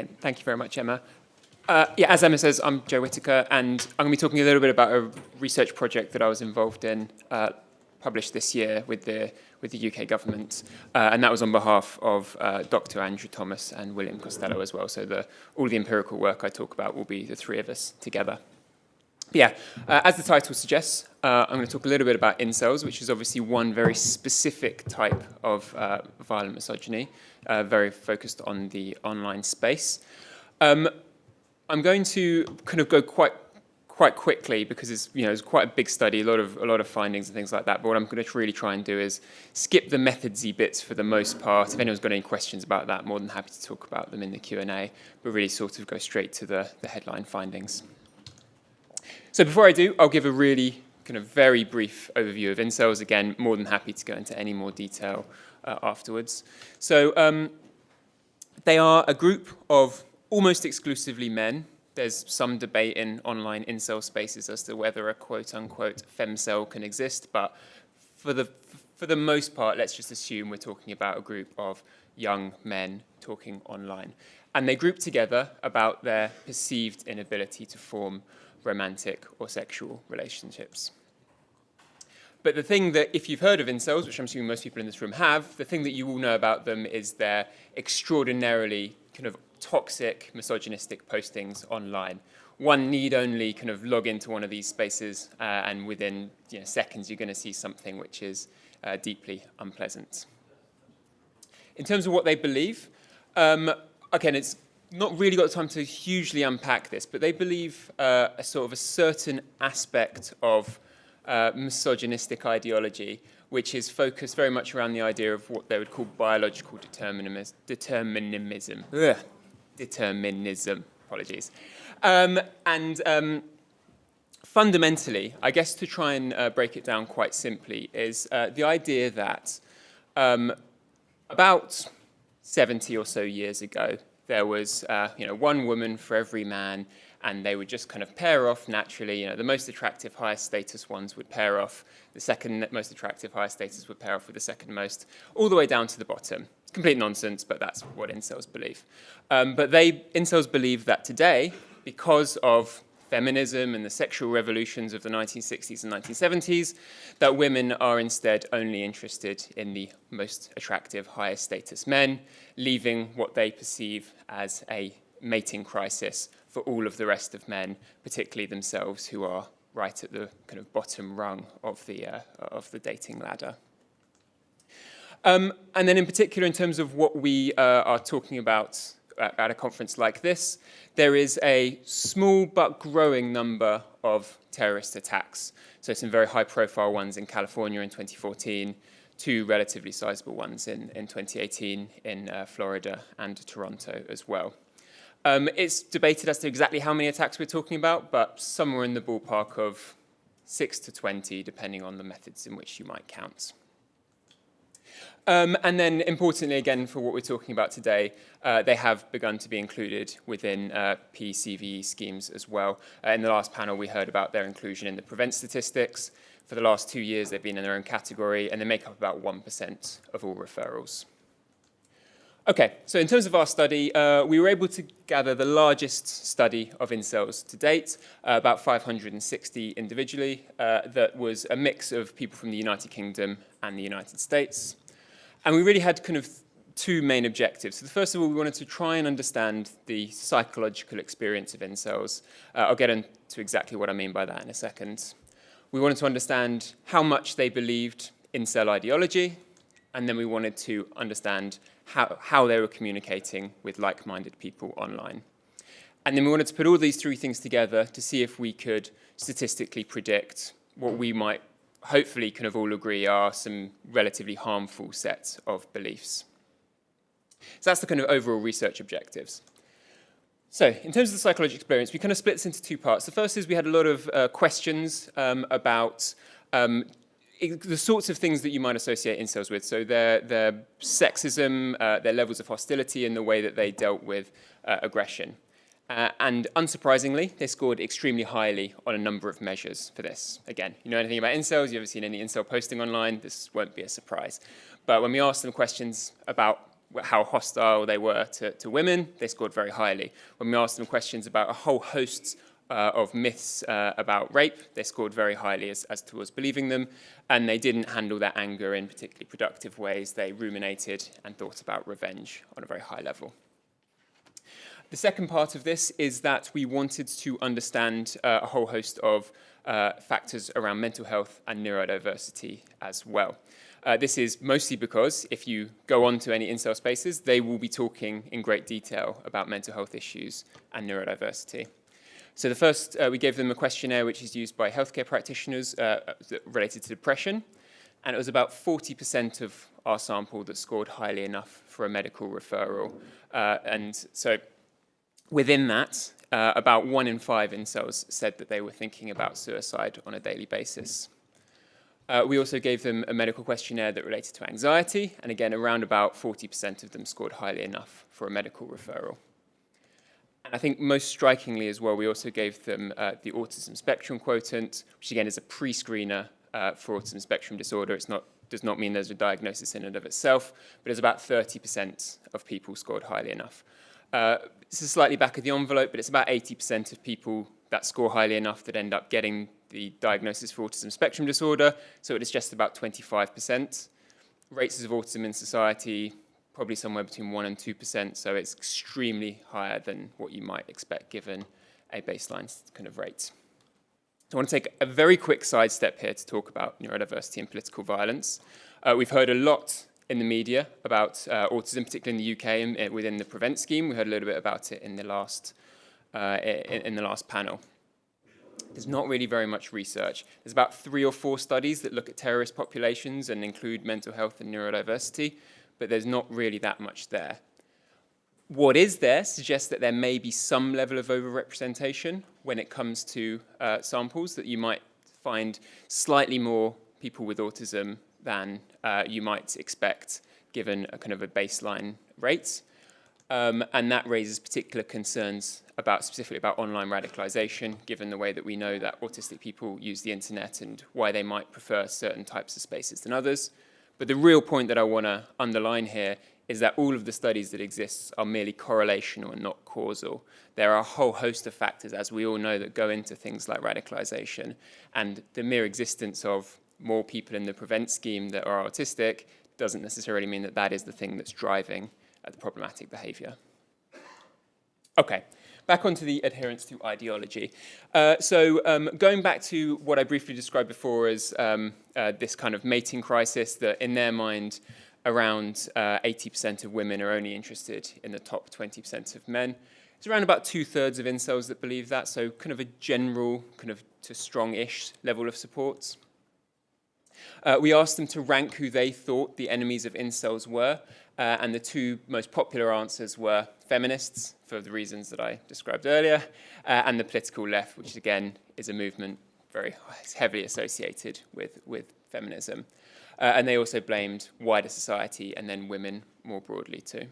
Brilliant. Thank you very much, Emma. Yeah, as Emma says, I'm Joe Whittaker, and I'm going to be talking a little bit about a research project that I was involved in, published this year with the UK government, and that was on behalf of Dr. Andrew Thomas and William Costello as well. So all the empirical work I talk about will be the three of us together. Yeah, as the title suggests, I'm going to talk a little bit about incels, which is obviously one very specific type of violent misogyny, very focused on the online space. I'm going to kind of go quite quickly because it's quite a big study, a lot of findings and things like that. But what I'm going to really try and do is skip the methodsy bits for the most part. If anyone's got any questions about that, more than happy to talk about them in the Q&A. But really sort of go straight to the headline findings. So before I do, I'll give a really kind of very brief overview of incels. Again, more than happy to go into any more detail afterwards. So they are a group of almost exclusively men. There's some debate in online incel spaces as to whether a quote-unquote femcel can exist, but for the most part, let's just assume we're talking about a group of young men talking online. And they group together about their perceived inability to form romantic or sexual relationships. But the thing that, if you've heard of incels, which I'm assuming most people in this room have, the thing that you all know about them is their extraordinarily kind of toxic, misogynistic postings online. One need only kind of log into one of these spaces and within seconds you're going to see something which is deeply unpleasant. In terms of what they believe, again, it's not really got time to hugely unpack this, but they believe a certain aspect of misogynistic ideology, which is focused very much around the idea of what they would call biological determinism. Apologies. Fundamentally, I guess to try and break it down quite simply, is the idea that about 70 or so years ago, there was one woman for every man, and they would just kind of pair off naturally. The most attractive, highest status ones would pair off. The second most attractive, highest status would pair off with the second most, all the way down to the bottom. It's complete nonsense, but that's what incels believe. But incels believe that today, because of feminism and the sexual revolutions of the 1960s and 1970s, that women are instead only interested in the most attractive, highest status men, leaving what they perceive as a mating crisis for all of the rest of men, particularly themselves, who are right at the kind of bottom rung of the dating ladder. And then in particular, in terms of what we are talking about at a conference like this, there is a small but growing number of terrorist attacks. So some very high-profile ones in California in 2014, two relatively sizable ones in 2018 in Florida and Toronto as well. It's debated as to exactly how many attacks we're talking about, but somewhere in the ballpark of 6 to 20, depending on the methods in which you might count. And then, importantly, again, for what we're talking about today, they have begun to be included within PCVE schemes as well. In the last panel, we heard about their inclusion in the PREVENT statistics. For the last 2 years, they've been in their own category, and they make up about 1% of all referrals. Okay, so in terms of our study, we were able to gather the largest study of incels to date, about 560 individually, that was a mix of people from the United Kingdom and the United States. And we really had kind of two main objectives. So first of all, we wanted to try and understand the psychological experience of incels. I'll get into exactly what I mean by that in a second. We wanted to understand how much they believed incel ideology, and then we wanted to understand how they were communicating with like-minded people online. And then we wanted to put all these three things together to see if we could statistically predict what we might hopefully kind of all agree are some relatively harmful sets of beliefs. So that's the kind of overall research objectives. So in terms of the psychological experience, we kind of split this into two parts. The first is we had a lot of questions about the sorts of things that you might associate incels with. So their sexism, their levels of hostility, and the way that they dealt with aggression. And unsurprisingly, they scored extremely highly on a number of measures for this. Again, you know anything about incels, you ever seen any incel posting online, this won't be a surprise. But when we asked them questions about how hostile they were to women, they scored very highly. When we asked them questions about a whole host of myths about rape, they scored very highly as towards believing them, and they didn't handle their anger in particularly productive ways. They ruminated and thought about revenge on a very high level. The second part of this is that we wanted to understand a whole host of factors around mental health and neurodiversity as well. This is mostly because if you go on to any incel spaces, they will be talking in great detail about mental health issues and neurodiversity. So the first, we gave them a questionnaire which is used by healthcare practitioners related to depression, and it was about 40% of our sample that scored highly enough for a medical referral. And so within that, about 1 in 5 incels said that they were thinking about suicide on a daily basis. We also gave them a medical questionnaire that related to anxiety, and again, around about 40% of them scored highly enough for a medical referral. And I think most strikingly as well, we also gave them the autism spectrum quotient, which again is a pre-screener for autism spectrum disorder. It does not mean there's a diagnosis in and of itself, but it's about 30% of people scored highly enough. This is slightly back of the envelope, but it's about 80% of people that score highly enough that end up getting the diagnosis for autism spectrum disorder, so it is just about 25%. Rates of autism in society, probably somewhere between 1 and 2%, so it's extremely higher than what you might expect given a baseline kind of rate. So I want to take a very quick sidestep here to talk about neurodiversity and political violence. We've heard a lot in the media about autism, particularly in the UK and within the PREVENT scheme. We heard a little bit about it in the last panel. There's not really very much research. There's about 3 or 4 studies that look at terrorist populations and include mental health and neurodiversity, but there's not really that much there. What is there suggests that there may be some level of overrepresentation when it comes to samples, that you might find slightly more people with autism than you might expect given a kind of a baseline rate. And that raises particular concerns specifically about online radicalisation, given the way that we know that autistic people use the internet and why they might prefer certain types of spaces than others. But the real point that I want to underline here is that all of the studies that exist are merely correlational and not causal. There are a whole host of factors, as we all know, that go into things like radicalisation, and the mere existence of more people in the PREVENT scheme that are autistic doesn't necessarily mean that that is the thing that's driving the problematic behaviour. Okay, back onto the adherence to ideology. Going back to what I briefly described before as this kind of mating crisis, that in their mind, around 80% of women are only interested in the top 20% of men. It's around about 2/3 of incels that believe that, so kind of a general, kind of to strong-ish level of support. We asked them to rank who they thought the enemies of incels were, and the 2 most popular answers were feminists, for the reasons that I described earlier, and the political left, which again is a movement very heavily associated with feminism. And they also blamed wider society and then women more broadly too.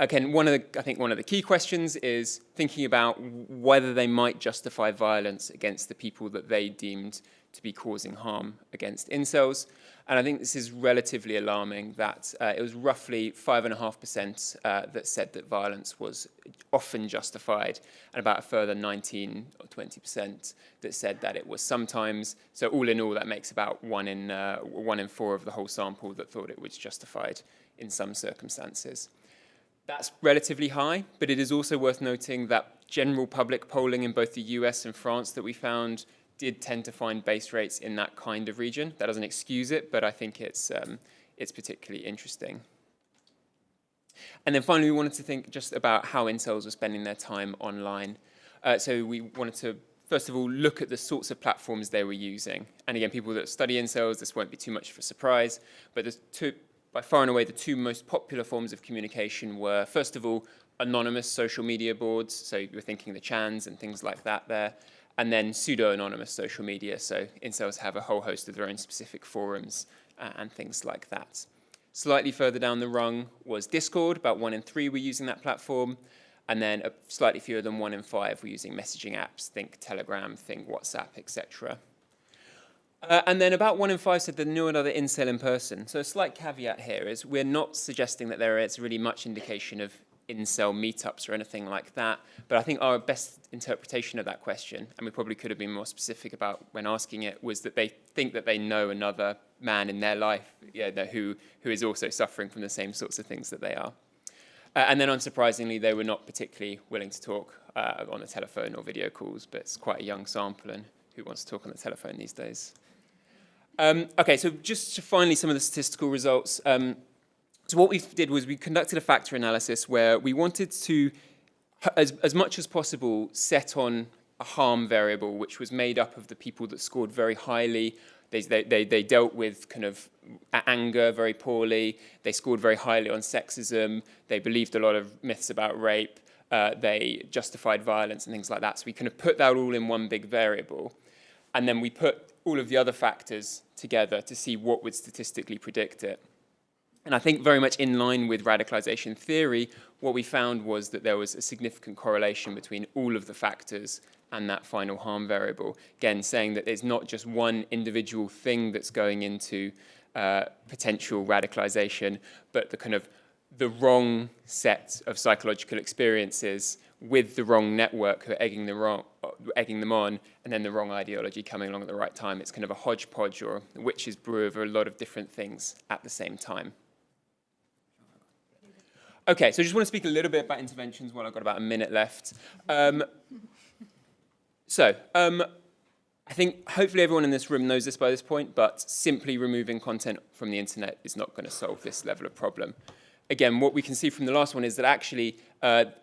Again, I think one of the key questions is thinking about whether they might justify violence against the people that they deemed to be causing harm against incels. And I think this is relatively alarming that it was roughly 5.5% that said that violence was often justified, and about a further 19 or 20% that said that it was sometimes. So all in all, that makes about 1 in 4 of the whole sample that thought it was justified in some circumstances. That's relatively high, but it is also worth noting that general public polling in both the US and France that we found did tend to find base rates in that kind of region. That doesn't excuse it, but I think it's particularly interesting. And then finally, we wanted to think just about how incels were spending their time online. So we wanted to, first of all, look at the sorts of platforms they were using. And again, people that study incels, this won't be too much of a surprise, but by far and away, the 2 most popular forms of communication were, first of all, anonymous social media boards. So you're thinking the Chans and things like that there. And then pseudo-anonymous social media. So incels have a whole host of their own specific forums and things like that. Slightly further down the rung was Discord. About 1 in 3 were using that platform. And then slightly fewer than 1 in 5 were using messaging apps. Think Telegram, think WhatsApp, etc. And then about 1 in 5 said they knew another incel in person. So a slight caveat here is we're not suggesting that there is really much indication of incel meetups or anything like that. But I think our best interpretation of that question, and we probably could have been more specific about when asking it, was that they think that they know another man in their life who is also suffering from the same sorts of things that they are. And then unsurprisingly, they were not particularly willing to talk on the telephone or video calls, but it's quite a young sample, and who wants to talk on the telephone these days? Okay, so just to finally some of the statistical results. So what we did was we conducted a factor analysis where we wanted to, as much as possible, set on a harm variable, which was made up of the people that scored very highly. They dealt with kind of anger very poorly. They scored very highly on sexism. They believed a lot of myths about rape. They justified violence and things like that. So we kind of put that all in one big variable. And then we put all of the other factors together to see what would statistically predict it. And I think very much in line with radicalization theory, what we found was that there was a significant correlation between all of the factors and that final harm variable. Again, saying that there's not just one individual thing that's going into potential radicalization, but the wrong set of psychological experiences with the wrong network who are egging them on, and then the wrong ideology coming along at the right time. It's kind of a hodgepodge or a witch's brew of a lot of different things at the same time. Okay, so I just want to speak a little bit about interventions while I've got about a minute left. I think hopefully everyone in this room knows this by this point, but simply removing content from the internet is not going to solve this level of problem. Again, what we can see from the last one is that actually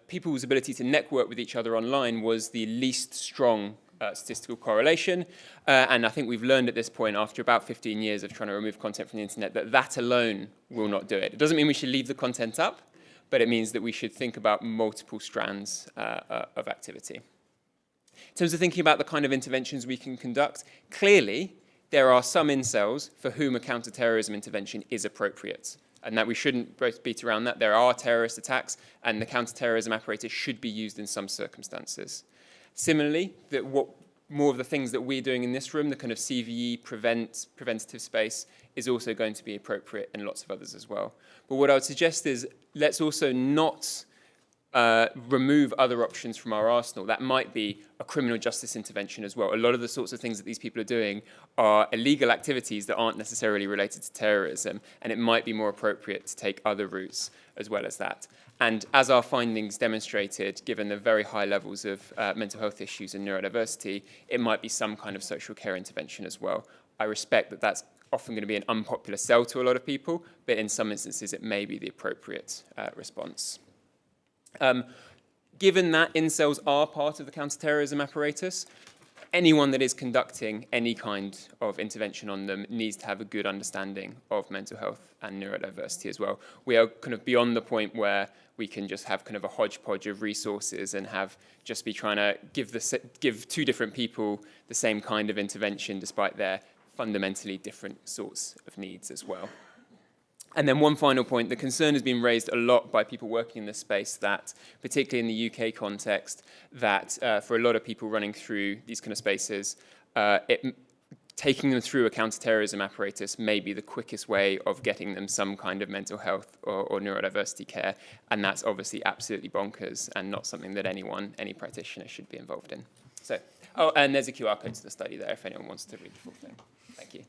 people's ability to network with each other online was the least strong statistical correlation. And I think we've learned at this point, after about 15 years of trying to remove content from the internet, that that alone will not do it. It doesn't mean we should leave the content up, but it means that we should think about multiple strands of activity. In terms of thinking about the kind of interventions we can conduct, clearly there are some incels for whom a counterterrorism intervention is appropriate, and that we shouldn't both beat around that. There are terrorist attacks, and the counterterrorism apparatus should be used in some circumstances. Similarly, more of the things that we're doing in this room, the kind of CVE, preventative space, is also going to be appropriate in lots of others as well. But what I would suggest is let's also not remove other options from our arsenal. That might be a criminal justice intervention as well. A lot of the sorts of things that these people are doing are illegal activities that aren't necessarily related to terrorism, and it might be more appropriate to take other routes as well as that. And as our findings demonstrated, given the very high levels of mental health issues and neurodiversity, it might be some kind of social care intervention as well. I respect that that's often going to be an unpopular sell to a lot of people, but in some instances it may be the appropriate response. Given that incels are part of the counterterrorism apparatus, anyone that is conducting any kind of intervention on them needs to have a good understanding of mental health and neurodiversity as well. We are kind of beyond the point where we can just have kind of a hodgepodge of resources and just be trying to give two different people the same kind of intervention despite their fundamentally different sorts of needs as well. And then one final point, the concern has been raised a lot by people working in this space that, particularly in the UK context, that for a lot of people running through these kind of spaces, taking them through a counterterrorism apparatus may be the quickest way of getting them some kind of mental health or neurodiversity care. And that's obviously absolutely bonkers and not something that any practitioner should be involved in. So, and there's a QR code to the study there if anyone wants to read the full thing. Thank you.